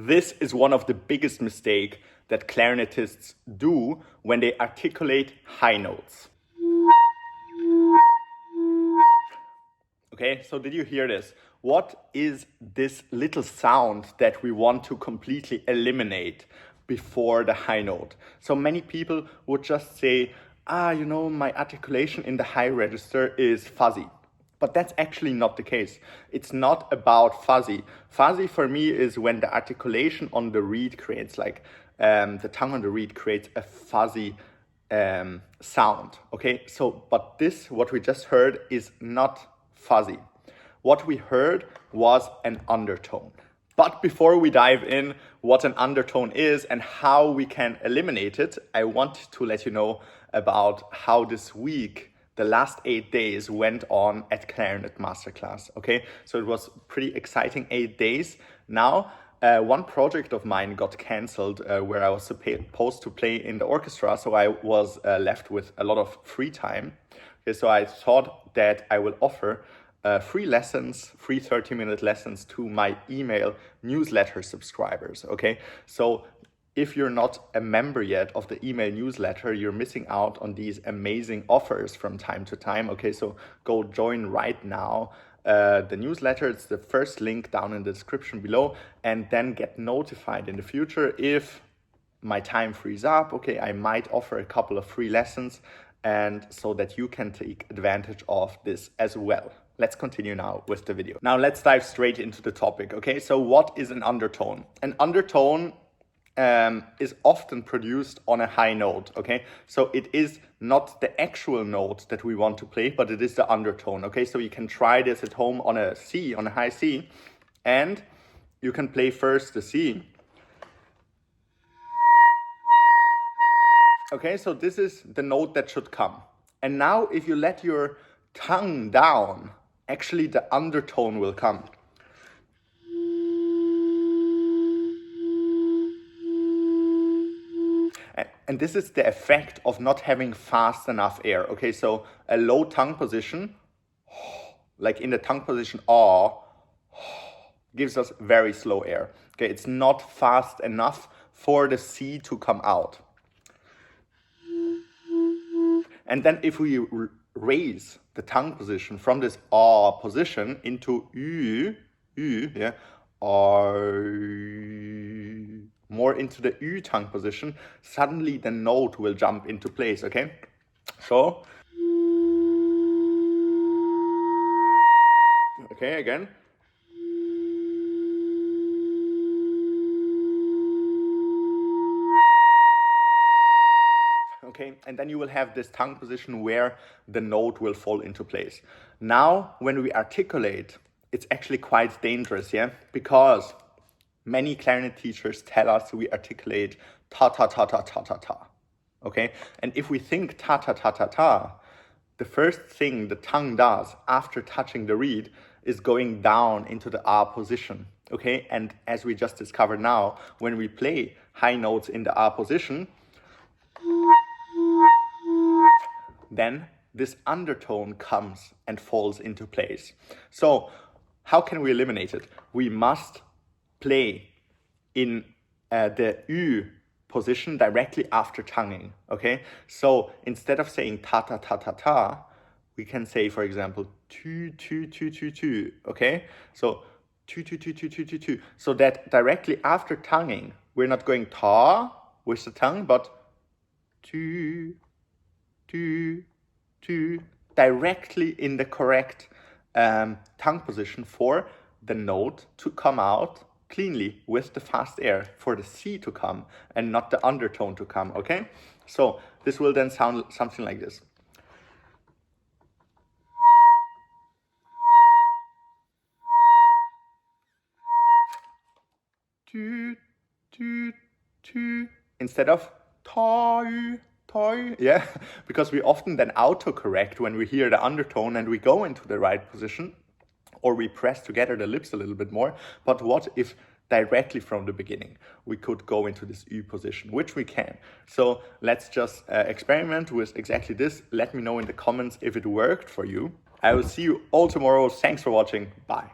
This is one of the biggest mistakes that clarinetists do when they articulate high notes. Okay, so did you hear this? What is this little sound that we want to completely eliminate before the high note? So many people would just say, my articulation in the high register is fuzzy. But that's actually not the case. It's not about fuzzy. Fuzzy for me is when the articulation on the reed creates, the tongue on the reed creates a fuzzy sound. Okay, so but this, what we just heard, is not fuzzy. What we heard was an undertone. But before we dive in what an undertone is and how we can eliminate it, I want to let you know about how this week, the last 8 days, went on at Clarinet Masterclass. Okay, so it was pretty exciting 8 days. Now, one project of mine got cancelled where I was supposed to play in the orchestra, so I was left with a lot of free time. Okay, so I thought that I will offer free 30-minute lessons to my email newsletter subscribers. Okay, so if you're not a member yet of the email newsletter, you're missing out on these amazing offers from time to time. Okay, so go join right now the newsletter. It's the first link down in the description below, and then get notified in the future if my time frees up. Okay, I might offer a couple of free lessons, and so that you can take advantage of this as well. Let's continue now with the video. Now let's dive straight into the topic. Okay, so what is an undertone? An undertone is often produced on a high note. Okay, so it is not the actual note that we want to play, but it is the undertone. Okay, so you can try this at home on a C, on a high C, and you can play first the C. Okay, so this is the note that should come. And now if you let your tongue down, actually the undertone will come. And this is the effect of not having fast enough air. Okay, so a low tongue position, like in the tongue position, gives us very slow air. Okay, it's not fast enough for the C to come out. And then if we raise the tongue position from this position into yeah, more into the Ü tongue position, suddenly the note will jump into place. Okay, so okay, again. Okay, and then you will have this tongue position where the note will fall into place. Now, when we articulate, it's actually quite dangerous, yeah? Because many clarinet teachers tell us we articulate ta ta ta ta ta ta ta. Okay, and if we think ta ta ta ta ta, the first thing the tongue does after touching the reed is going down into the R position. Okay, and as we just discovered now, when we play high notes in the R position, then this undertone comes and falls into place. So how can we eliminate it? We must play in the Ü position directly after tonguing. Okay, so instead of saying ta ta ta ta ta, we can say, for example, tu tu tu tu tu. Okay, so tu tu tu tu tu tu tu. So that directly after tonguing, we're not going ta with the tongue, but tu tu tu, directly in the correct tongue position for the note to come out cleanly with the fast air, for the C to come and not the undertone to come. Okay, so this will then sound something like this. Tu, tu, tu, instead of ta-ü, ta-ü, yeah, because we often then autocorrect when we hear the undertone and we go into the right position, or we press together the lips a little bit more. But what if directly from the beginning we could go into this Ü position, which we can. So let's just experiment with exactly this. Let me know in the comments if it worked for you. I will see you all tomorrow. Thanks for watching. Bye.